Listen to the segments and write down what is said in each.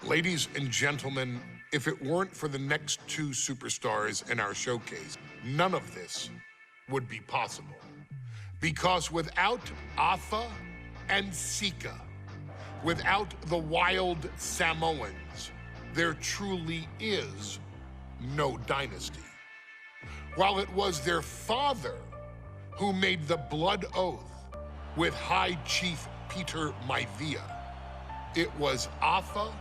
Ladies and gentlemen, if it weren't for the next two superstars in our showcase, none of this would be possible. Because without Afa and Sika, without the Wild Samoans, there truly is no dynasty. While it was their father who made the blood oath with High Chief Peter Maivia, it was Afa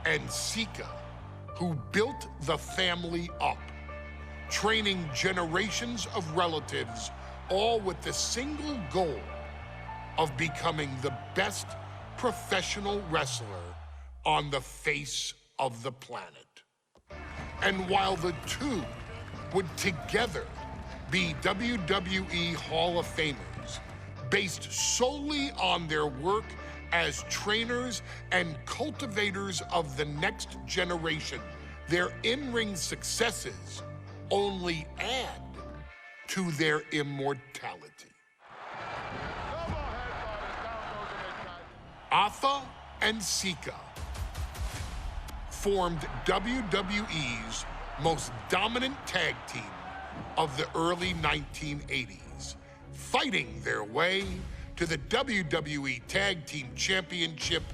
and Sika who built the family up, training generations of relatives, all with the single goal of becoming the best professional wrestler on the face of the planet. And while the two would together be WWE Hall of Famers, based solely on their work as trainers and cultivators of the next generation, their in-ring successes only add to their immortality. Afa and Sika formed WWE's most dominant tag team of the early 1980s, fighting their way to the WWE Tag Team Championship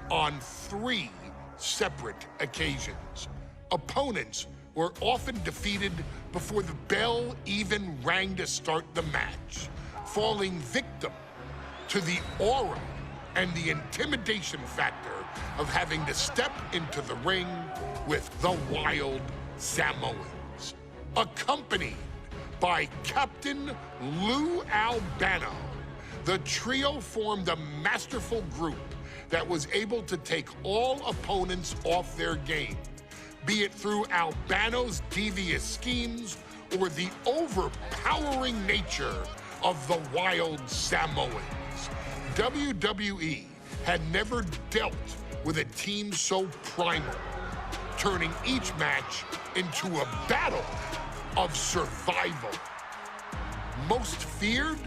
on 3 separate occasions. Opponents were often defeated before the bell even rang to start the match, falling victim to the aura and the intimidation factor of having to step into the ring with the Wild Samoans, accompanied by Captain Lou Albano. The trio formed a masterful group that was able to take all opponents off their game, be it through Albano's devious schemes or the overpowering nature of the Wild Samoans. WWE had never dealt with a team so primal, turning each match into a battle of survival. Most feared,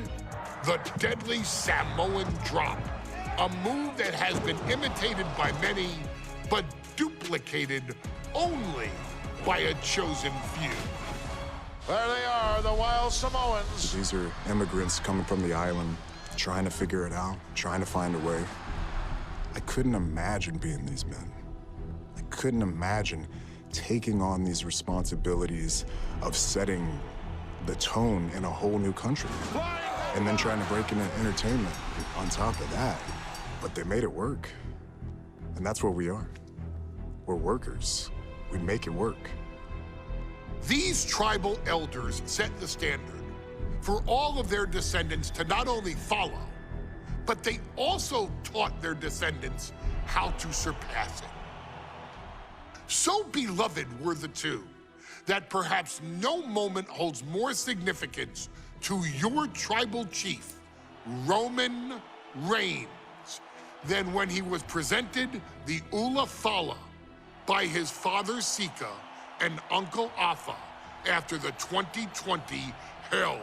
the deadly Samoan drop, a move that has been imitated by many, but duplicated only by a chosen few. There they are, the Wild Samoans. These are immigrants coming from the island, trying to figure it out, trying to find a way. I couldn't imagine being these men. I couldn't imagine taking on these responsibilities of setting the tone in a whole new country. And then trying to break into entertainment on top of that. But they made it work. And that's what we are. We're workers. We make it work. These tribal elders set the standard for all of their descendants to not only follow, but they also taught their descendants how to surpass it. So beloved were the two that perhaps no moment holds more significance to your tribal chief, Roman Reigns, than when he was presented the Ula Fala by his father Sika and Uncle Afa after the 2020 Hell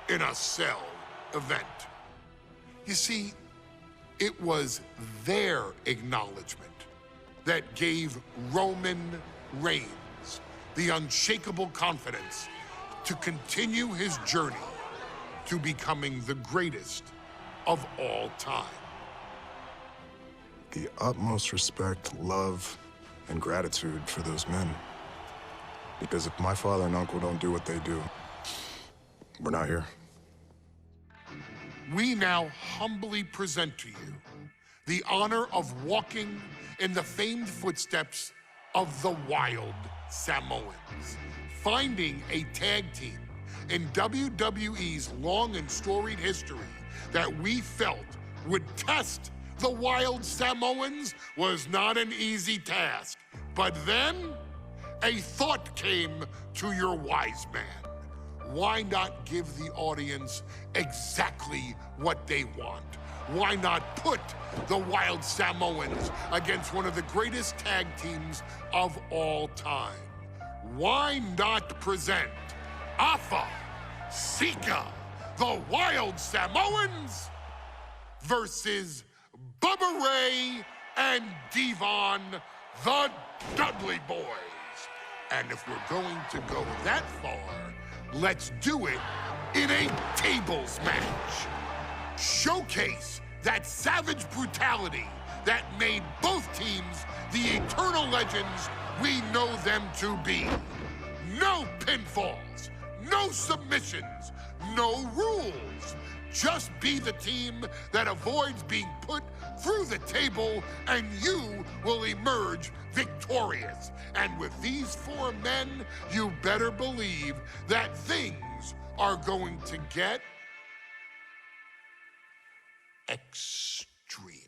in a Cell event. You see, it was their acknowledgement that gave Roman Reigns the unshakable confidence to continue his journey to becoming the greatest of all time. The utmost respect, love, and gratitude for those men. Because if my father and uncle don't do what they do, we're not here. We now humbly present to you the honor of walking in the famed footsteps of the Wild Samoans, finding a tag team in WWE's long and storied history that we felt would test the Wild Samoans was not an easy task. But then, a thought came to your wise man. Why not give the audience exactly what they want? Why not put the Wild Samoans against one of the greatest tag teams of all time? Why not present Afa, Sika, the Wild Samoans versus Bubba Ray and Devon the Dudley Boyz. And if we're going to go that far, let's do it in a tables match. Showcase that savage brutality that made both teams the eternal legends we know them to be. No pinfalls, no submissions, no rules. Just be the team that avoids being put through the table, and you will emerge victorious. And with these four men, you better believe that things are going to get extreme.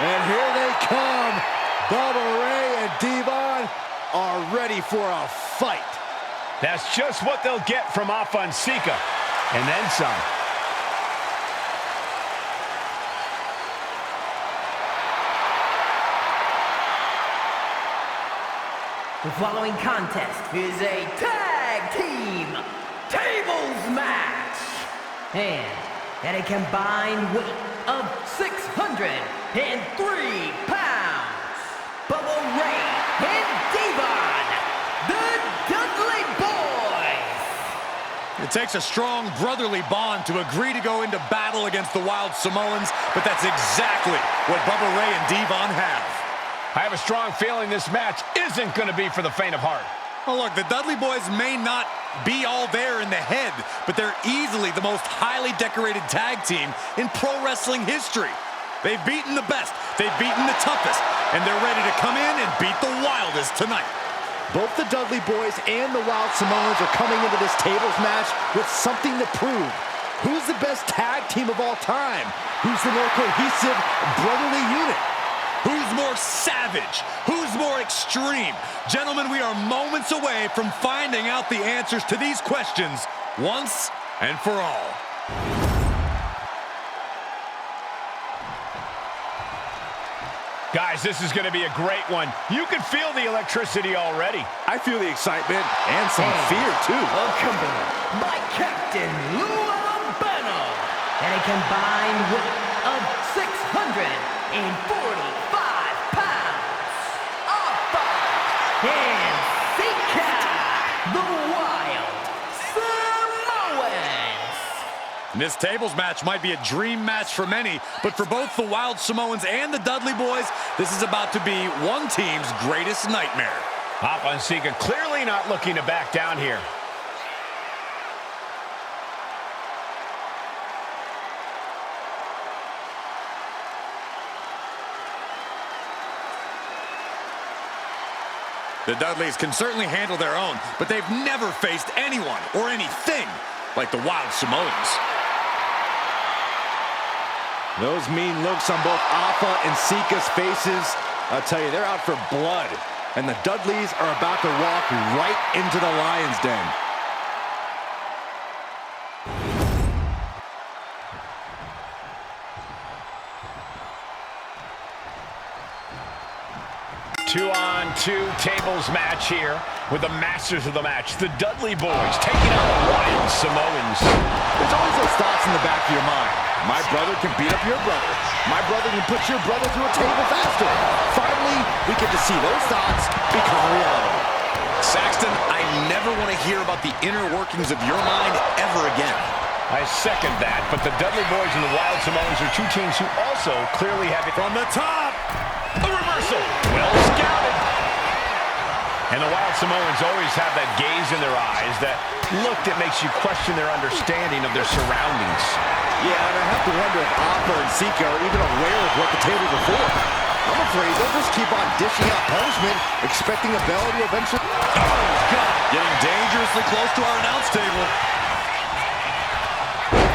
And here they come. Bubba Ray and Devon are ready for a fight. That's just what they'll get from Afa, and then some. The following contest is a tag team tables match. And at a combined weight of 603 pounds, Bubba Ray and Devon, the Dudley Boyz. It takes a strong brotherly bond to agree to go into battle against the Wild Samoans, but that's exactly what Bubba Ray and Devon have. I have a strong feeling this match isn't going to be for the faint of heart. Well, look, the Dudley Boyz may not be all there in the head, but they're easily the most highly decorated tag team in pro wrestling history. They've beaten the best, they've beaten the toughest, and they're ready to come in and beat the wildest tonight. Both the Dudley Boyz and the Wild Samoans are coming into this tables match with something to prove. Who's the best tag team of all time? Who's the more cohesive, brotherly unit? Who's more savage? Who's more extreme? Gentlemen, we are moments away from finding out the answers to these questions once and for all. Guys, this is going to be a great one. You can feel the electricity already. I feel the excitement and some fear, too. Accompanied by Captain Lou Albano at a combined weight of 645 pounds. Afa and Sika, the Wild Samoans. This tables match might be a dream match for many, but for both the Wild Samoans and the Dudley Boyz, this is about to be one team's greatest nightmare. Afa and Sika clearly not looking to back down here. The Dudleys can certainly handle their own, but they've never faced anyone or anything like the Wild Samoans. Those mean looks on both Afa and Sika's faces, I'll tell you, they're out for blood. And the Dudleys are about to walk right into the lion's den. Two-on-two tables match here with the masters of the match, the Dudley Boyz, taking on the Wild Samoans. There's always those thoughts in the back of your mind. My brother can beat up your brother. My brother can put your brother through a table faster. Finally, we get to see those thoughts become reality. Saxton, I never want to hear about the inner workings of your mind ever again. I second that, but the Dudley Boyz and the Wild Samoans are two teams who also clearly have it. From the top! A reversal. Well scouted. And the Wild Samoans always have that gaze in their eyes, that look that makes you question their understanding of their surroundings. Yeah, and I have to wonder if Afa and Sika are even aware of what the tables are for. I'm afraid they'll just keep on dishing out punishment, expecting a bell to eventually... Oh, God! Getting dangerously close to our announce table.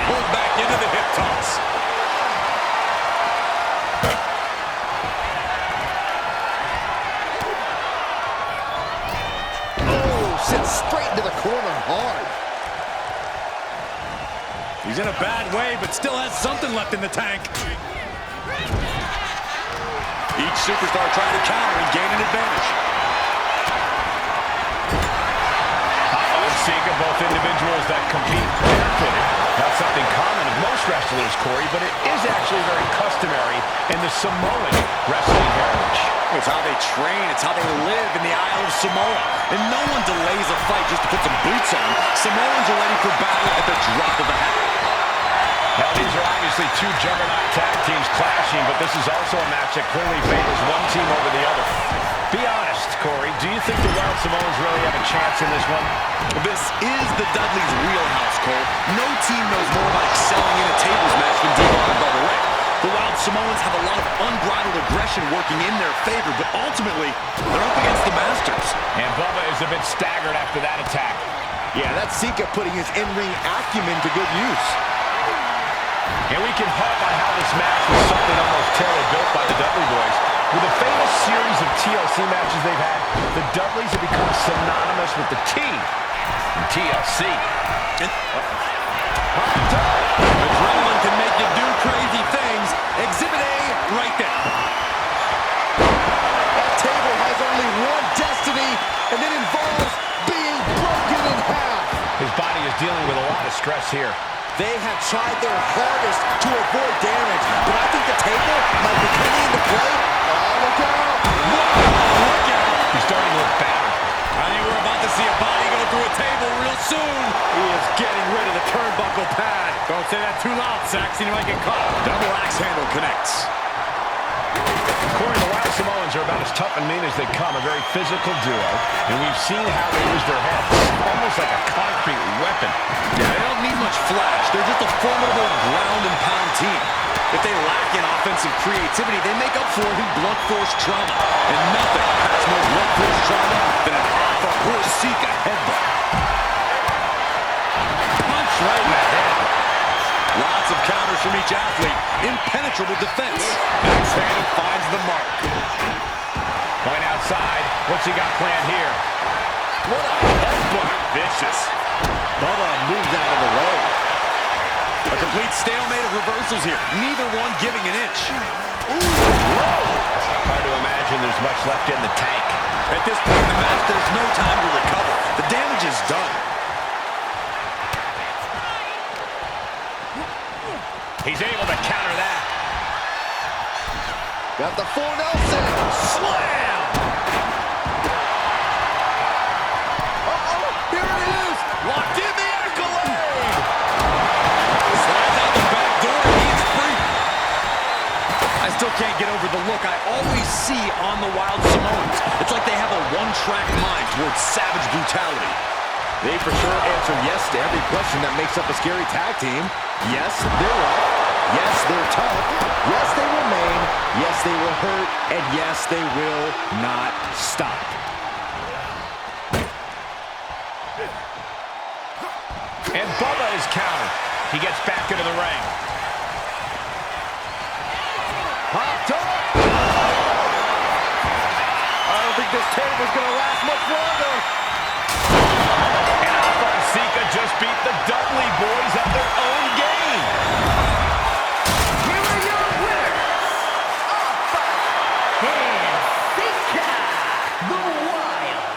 Pulled back into the hip toss. Sits straight into the corner hard. He's in a bad way, but still has something left in the tank. Each superstar trying to counter and gain an advantage. Sika, both individuals that compete barefooted. Not something common of most wrestlers, Corey, but it is actually very customary in the Samoan wrestling heritage. It's how they train. It's how they live in the Isle of Samoa. And no one delays a fight just to put some boots on. Samoans are ready for battle at the drop of a hat. Now, these are obviously two juggernaut tag teams clashing, but this is also a match that clearly favors one team over the other. Be honest, Corey, do you think the Wild Samoans really have a chance in this one? This is the Dudley's wheelhouse, Cole. No team knows more about excelling in a tables match than Devon and Bubba Ray. The Wild Samoans have a lot of unbridled aggression working in their favor, but ultimately, they're up against the Masters. And Bubba is a bit staggered after that attack. Yeah, that's Sika putting his in-ring acumen to good use. And we can harp on how this match was something almost tailor-built by the Dudley Boyz. With a famous series of TLC matches they've had, the Dudleys have become synonymous with the T in TLC. Adrenaline can make you do crazy things. Exhibit A right there. That table has only one destiny, and it involves being broken in half. His body is dealing with a lot of stress here. They have tried their hardest to avoid damage, but I think the table might be coming into play. Oh, look out! Look out! He's starting to look battered. I think we're about to see a body go through a table real soon. He is getting rid of the turnbuckle pad. Don't say that too loud, Saxon. You might get caught. Double axe handle connects. Corey, the Wild Samoans are about as tough and mean as they come, a very physical duo, and we've seen how they use their heads, almost like a concrete weapon. Yeah, they don't need much flash. They're just a formidable ground and pound team. If they lack in offensive creativity, they make up for it in blunt force trauma. And nothing has more blunt force trauma than an Alpha or Sika headbutt. Punch right in the head. Lots of counters from each athlete. Impenetrable defense. Next hand finds the mark. Going outside. What's he got planned here? What a headbutt. Vicious. Bubba moves out of the way. A complete stalemate of reversals here. Neither one giving an inch. Ooh, whoa. Hard to imagine there's much left in the tank. At this point in the match, there's no time to recover. The damage is done. He's able to counter that. Got the full Nelson. Slam! Uh-oh, here it is. Locked in the accolade! Slides out the back door and he's free. I still can't get over the look I always see on the Wild Samoans. It's like they have a one-track mind towards savage brutality. They for sure answer yes to every question that makes up a scary tag team. Yes, they're rough. Yes, they're tough. Yes, they remain. Yes, they will hurt. And yes, they will not stop. And Bubba is countered. He gets back into the ring. Hop top. I don't think this table's going to last much longer. And Alpha and Sika just beat the Dudley Boyz at their own game. Here are your winners, Alpha and Sika, the Wild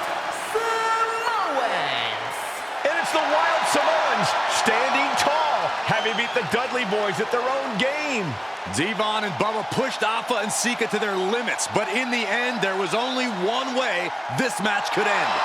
Samoans. And it's the Wild Samoans standing tall, having beat the Dudley Boyz at their own game. Devon and Bubba pushed Alpha and Sika to their limits, but in the end, there was only one way this match could end.